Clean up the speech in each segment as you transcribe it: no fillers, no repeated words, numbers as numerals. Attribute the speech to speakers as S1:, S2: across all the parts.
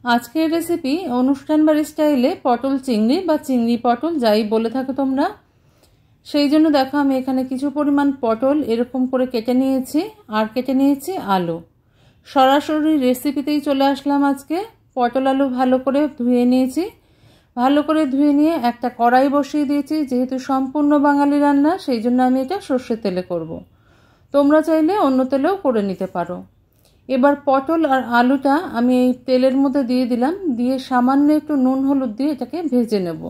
S1: আজকের রেসিপি অনুষ্ঠান বাড়ি স্টাইলে পটল চিংড়ি বা চিংড়ি পটল যাই বলে থাকো তোমরা। সেই জন্য দেখো আমি এখানে কিছু পরিমাণ পটল এরকম করে কেটে নিয়েছি আর কেটে নিয়েছি আলু। সরাসরি রেসিপিতেই চলে আসলাম আজকে। পটল আলু ভালো করে ধুয়ে নিয়েছি। ভালো করে ধুয়ে নিয়ে একটা কড়াই বসিয়ে দিয়েছি। যেহেতু সম্পূর্ণ বাঙালি রান্না সেই জন্য আমি এটা সর্ষের তেলে করব। তোমরা চাইলে অন্য তেলেও করে নিতে পারো। এবার পটল আর আলুটা আমি এই তেলের মধ্যে দিয়ে দিলাম, দিয়ে সামান্য একটু নুন হলুদ দিয়ে এটাকে ভেজে নেব।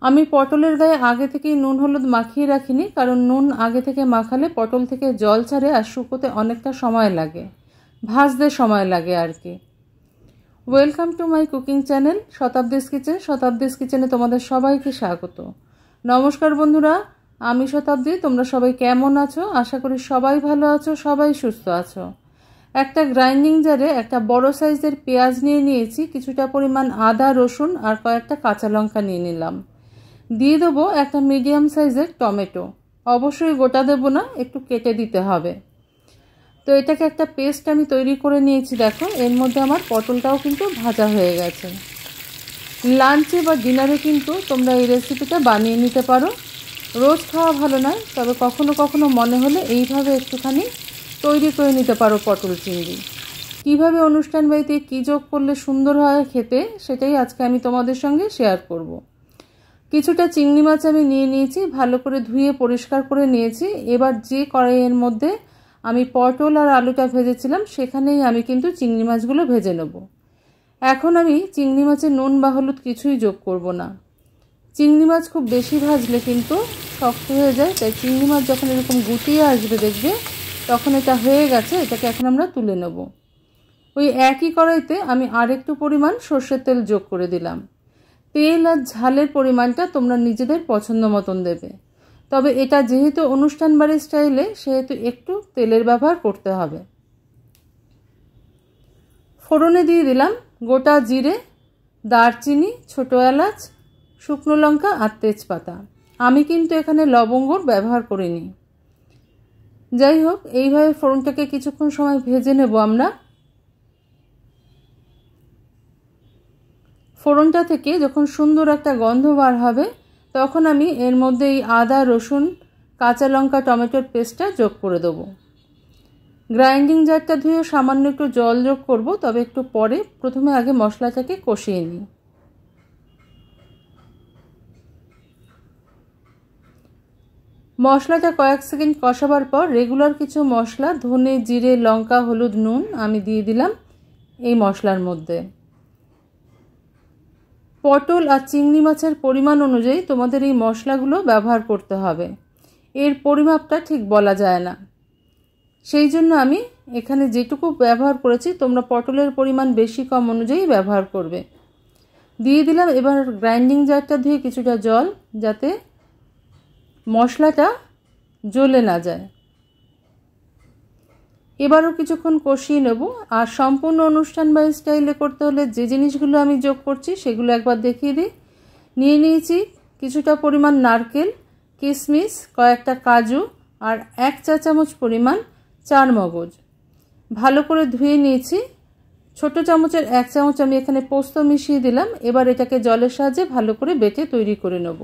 S1: আমি পটলের গায়ে আগে থেকেই নুন হলুদ মাখিয়ে রাখিনি, কারণ নুন আগে থেকে মাখালে পটল থেকে জল ছাড়ে আর শুকোতে অনেকটা সময় লাগে, ভাজতে সময় লাগে আর কি। Welcome to my cooking channel Shatabdi's kitchen. Shatabdi's কিচেনে তোমাদের সবাইকে স্বাগত। নমস্কার বন্ধুরা, আমি শতাব্দী। তোমরা সবাই কেমন আছো? আশা করি সবাই ভালো আছো, সবাই সুস্থ আছো। একটা গ্রাইন্ডিং জারে একটা বড় সাইজের পেঁয়াজ নিয়ে নিয়েছি, কিছুটা পরিমাণ আদা রসুন আর কয়েকটা কাঁচা লঙ্কা নিয়ে নিলাম। দিয়ে দেবো একটা মিডিয়াম সাইজের টমেটো। অবশ্যই গোটা দেবো না, একটু কেটে দিতে হবে। তো এটাকে একটা পেস্ট আমি তৈরি করে নিয়েছি। দেখো এর মধ্যে আমার পটলটাও কিন্তু ভাজা হয়ে গেছে। লাঞ্চে বা ডিনারে কিন্তু তোমরা এই রেসিপিটা বানিয়ে নিতে পারো। রোজ খাওয়া ভালো নয়, তবে কখনো কখনো মনে হলে এইভাবে একটুখানি তৈরি করে নিতে পারো পটল চিংড়ি। কীভাবে অনুষ্ঠান বাড়িতে কী যোগ করলে সুন্দর হয় খেতে, সেটাই আজকে আমি তোমাদের সঙ্গে শেয়ার করব। কিছুটা চিংড়ি মাছ আমি নিয়ে নিয়েছি, ভালো করে ধুয়ে পরিষ্কার করে নিয়েছি। এবার যে কড়াইয়ের মধ্যে আমি পটল আর আলুটা ভেজেছিলাম সেখানেই আমি কিন্তু চিংড়ি মাছগুলো ভেজে নেব। এখন আমি চিংড়ি মাছে নুন বা হলুদ কিছুই যোগ করব না। চিংড়ি মাছ খুব বেশি ভাজলে কিন্তু শক্ত হয়ে যায়, তাই চিংড়ি মাছ যখন এরকম গুটিয়ে আসবে দেখবে তখন এটা হয়ে গেছে। এটাকে এখন আমরা তুলে নেব। ওই একই কড়াইতে আমি আর একটু পরিমাণ সর্ষের তেল যোগ করে দিলাম। তেল আর ঝালের পরিমাণটা তোমরা নিজেদের পছন্দ মতন দেবে, তবে এটা যেহেতু অনুষ্ঠান বাড়ির স্টাইলে সেহেতু একটু তেলের ব্যবহার করতে হবে। ফোড়নে দিয়ে দিলাম গোটা জিরে, দারচিনি, ছোটো এলাচ, শুকনো লঙ্কা আর তেজপাতা। আমি কিন্তু এখানে লবঙ্গর ব্যবহার করিনি। যাই হোক, এইভাবে ফোড়নটাকে কিছুক্ষণ সময় ভেজে নেব আমরা। ফোড়নটা থেকে যখন সুন্দর একটা গন্ধ বার হবে তখন আমি এর মধ্যে এই আদা রসুন কাঁচা লঙ্কা টমেটোর পেস্টটা যোগ করে দেবো। গ্রাইন্ডিং জারটা ধুয়ে সামান্য একটু জল যোগ করব, তবে একটু পরে। প্রথমে আগে মশলাটাকে কষিয়ে নিই। মশলাটা কয়েক সেকেন্ড কষাবার পর রেগুলার কিছু মশলা ধনে জিরে লঙ্কা হলুদ নুন আমি দিয়ে দিলাম এই মশলার মধ্যে। পটল আর চিংড়ি মাছের পরিমাণ অনুযায়ী তোমাদের এই মশলাগুলো ব্যবহার করতে হবে। এর পরিমাপটা ঠিক বলা যায় না, সেই জন্য আমি এখানে যেটুকু ব্যবহার করেছি তোমরা পটলের পরিমাণ বেশি কম অনুযায়ী ব্যবহার করবে। দিয়ে দিলাম এবার গ্রাইন্ডিং জারটা ধুয়ে কিছুটা জল, যাতে মশলাটা জ্বলে না যায়। এবারও কিছুক্ষণ কষিয়ে নেব। আর সম্পূর্ণ অনুষ্ঠান বাড়ি স্টাইলে করতে হলে যে জিনিসগুলো আমি যোগ করছি সেগুলো একবার দেখিয়ে দিই। নিয়ে নিয়েছি কিছুটা পরিমাণ নারকেল, কিশমিশ, কয়েকটা কাজু আর 1 চা চামচ পরিমাণ চারমগজ। ভালো করে ধুয়ে নিয়েছি। ছোট চামচের 1 চামচ আমি এখানে পোস্ত মিশিয়ে দিলাম। এবার এটাকে জলের সাহায্যে ভালো করে বেটে তৈরি করে নেব।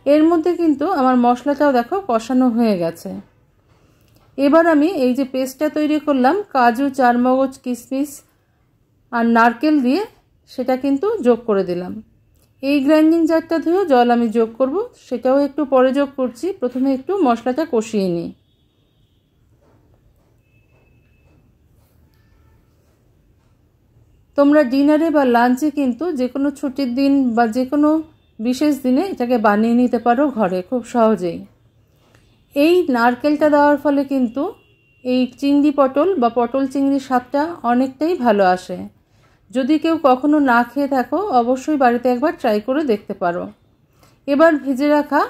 S1: এর মধ্যে কিন্তু আমার মশলাটাও দেখো কষানো হয়ে গেছে। এবার আমি এই যে পেস্টটা তৈরি করলাম কাজু চারমগজ কিশমিশ আর নারকেল দিয়ে, সেটা কিন্তু যোগ করে দিলাম। এই গ্রাইন্ডিং জারটা ধুয়েও জল আমি যোগ করব, সেটাও একটু পরে যোগ করছি। প্রথমে একটু মশলাটা কষিয়ে নিই। তোমরা ডিনারে বা লাঞ্চে কিন্তু যে কোনো ছুটির দিন বা যে কোনো বিশেষ দিনে এটাকে বানিয়ে নিতে পারো ঘরে খুব সহজেই। এই নারকেলটা দেওয়ার ফলে কিন্তু এই চিংড়ি পটল বা পটল চিংড়ির স্বাদটা অনেকটাই ভালো আসে। যদি কেউ কখনো না খেয়ে থাকো অবশ্যই বাড়িতে একবার ট্রাই করে দেখতে পারো। এবার ভেজে রাখা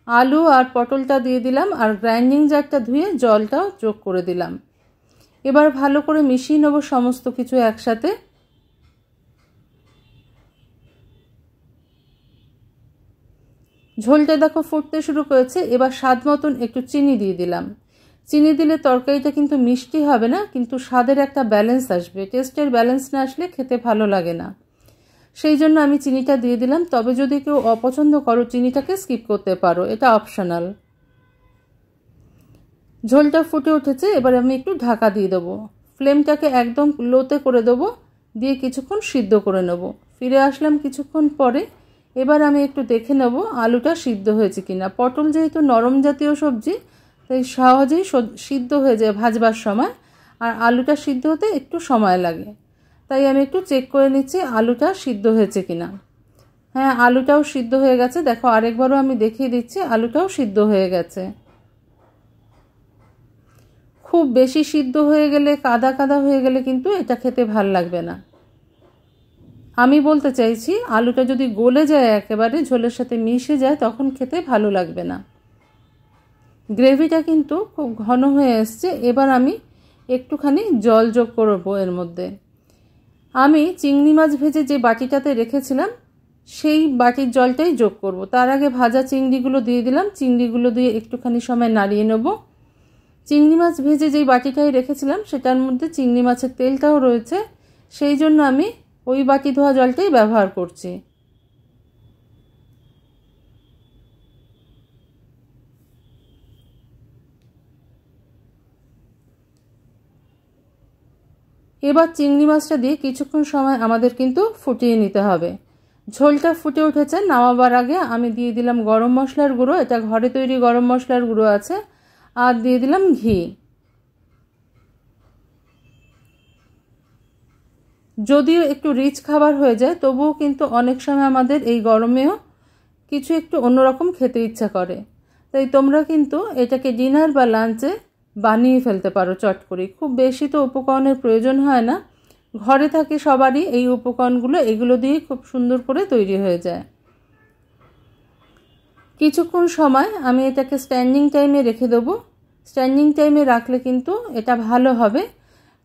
S1: আলু আর পটলটা দিয়ে দিলাম আর গ্রাইন্ডিং জারটা ধুয়ে জলটাও যোগ করে দিলাম। এবার ভালো করে মিশিয়ে নেব সমস্ত কিছু একসাথে। ঝোলটা দেখো ফুটতে শুরু করেছে। এবার স্বাদ মতন একটু চিনি দিয়ে দিলাম। চিনি দিলে তরকারিটা কিন্তু মিষ্টি হবে না, কিন্তু স্বাদের একটা ব্যালেন্স আসবে। টেস্টের ব্যালেন্স না আসলে খেতে ভালো লাগে না, সেই জন্য আমি চিনিটা দিয়ে দিলাম। তবে যদি কেউ অপছন্দ করো চিনিটাকে স্কিপ করতে পারো, এটা অপশনাল। ঝোলটা ফুটে উঠেছে, এবার আমি একটু ঢাকা দিয়ে দেবো। ফ্লেমটাকে একদম লোতে করে দেবো, দিয়ে কিছুক্ষণ সিদ্ধ করে নেব। ফিরে আসলাম কিছুক্ষণ পরে। এবার আমি একটু দেখে নেব আলুটা সিদ্ধ হয়েছে কিনা। পটল যেহেতু নরম জাতীয় সবজি, তাই সহজেই সিদ্ধ হয়ে যায় ভাজবার সময়, আর আলুটা সিদ্ধ হতে একটু সময় লাগে। তাই আমি একটু চেক করে নিচ্ছি আলুটা সিদ্ধ হয়েছে কিনা। হ্যাঁ, আলুটাও সিদ্ধ হয়ে গেছে। দেখো, আরেকবারও আমি দেখিয়ে দিচ্ছি, আলুটাও সিদ্ধ হয়ে গেছে। খুব বেশি সিদ্ধ হয়ে গেলে, কাদা কাদা হয়ে গেলে কিন্তু এটা খেতে ভাল লাগবে না। আমি বলতে চাইছি আলুটা যদি গলে যায়, একেবারে ঝোলের সাথে মিশে যায়, তখন খেতে ভালো লাগবে না। গ্রেভিটা কিন্তু খুব ঘন হয়ে এসছে। এবার আমি একটুখানি জল যোগ করবো এর মধ্যে। আমি চিংড়ি মাছ ভেজে যে বাটিটাতে রেখেছিলাম সেই বাটির জলটাই যোগ করব। তার আগে ভাজা চিংড়িগুলো দিয়ে দিলাম। চিংড়িগুলো দিয়ে একটুখানি সময় নাড়িয়ে নেব। চিংড়ি মাছ ভেজে যেই বাটিটাই রেখেছিলাম সেটার মধ্যে চিংড়ি মাছের তেলটাও রয়েছে, সেই জন্য আমি ওই বাটি ধোয়া জলটাই ব্যবহার করছি। এবার চিংড়ি মাছটা দিয়ে কিছুক্ষণ সময় আমাদের কিন্তু ফুটিয়ে নিতে হবে। ঝোলটা ফুটে উঠেছে, নামাবার আগে আমি দিয়ে দিলাম গরম মশলার গুঁড়ো। এটা ঘরে তৈরি গরম মশলার গুঁড়ো আছে। আর দিয়ে দিলাম ঘি। যদিও একটু রিচ খাবার হয়ে যায়, তবুও কিন্তু অনেক সময় আমাদের এই গরমেও কিছু একটু অন্যরকম খেতে ইচ্ছা করে। তাই তোমরা কিন্তু এটাকে ডিনার বা লাঞ্চে বানিয়ে ফেলতে পারো চট করে। খুব বেশি তো উপকরণের প্রয়োজন হয় না, ঘরে থাকে সবারই এই উপকরণগুলো, এগুলো দিয়ে খুব সুন্দর করে তৈরি হয়ে যায়। কিছুক্ষণ সময় আমি এটাকে স্ট্যান্ডিং টাইমে রেখে দেবো। স্ট্যান্ডিং টাইমে রাখলে কিন্তু এটা ভালো হবে।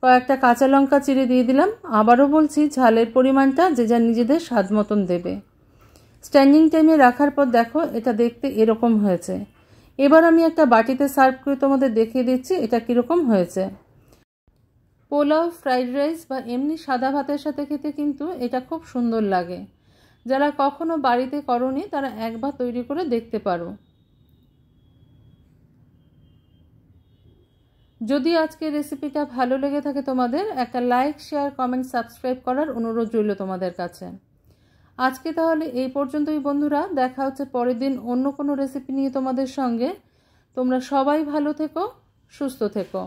S1: কয়েকটা কাঁচা লঙ্কা চিড়ে দিয়ে দিলাম। আবারও বলছি, ঝালের পরিমাণটা যে যা নিজেদের স্বাদ মতন দেবে। স্ট্যান্ডিং টাইমে রাখার পর দেখো এটা দেখতে এরকম হয়েছে। এবার আমি একটা বাটিতে সার্ভ করে তোমাদের দেখিয়ে দিচ্ছি এটা কীরকম হয়েছে। পোলাও, ফ্রাইড রাইস বা এমনি সাদা ভাতের সাথে খেতে কিন্তু এটা খুব সুন্দর লাগে। যারা কখনো বাড়িতে করোনি তারা একবার তৈরি করে দেখতে পারো। যদি আজকের রেসিপিটা ভালো লেগে থাকে তোমাদের, একটা লাইক, শেয়ার, কমেন্ট, সাবস্ক্রাইব করার অনুরোধ রইল তোমাদের কাছে। আজকে তাহলে এই পর্যন্তই বন্ধুরা। দেখা হচ্ছে পরের দিন অন্য কোনো রেসিপি নিয়ে তোমাদের সঙ্গে। তোমরা সবাই ভালো থেকো, সুস্থ থেকো।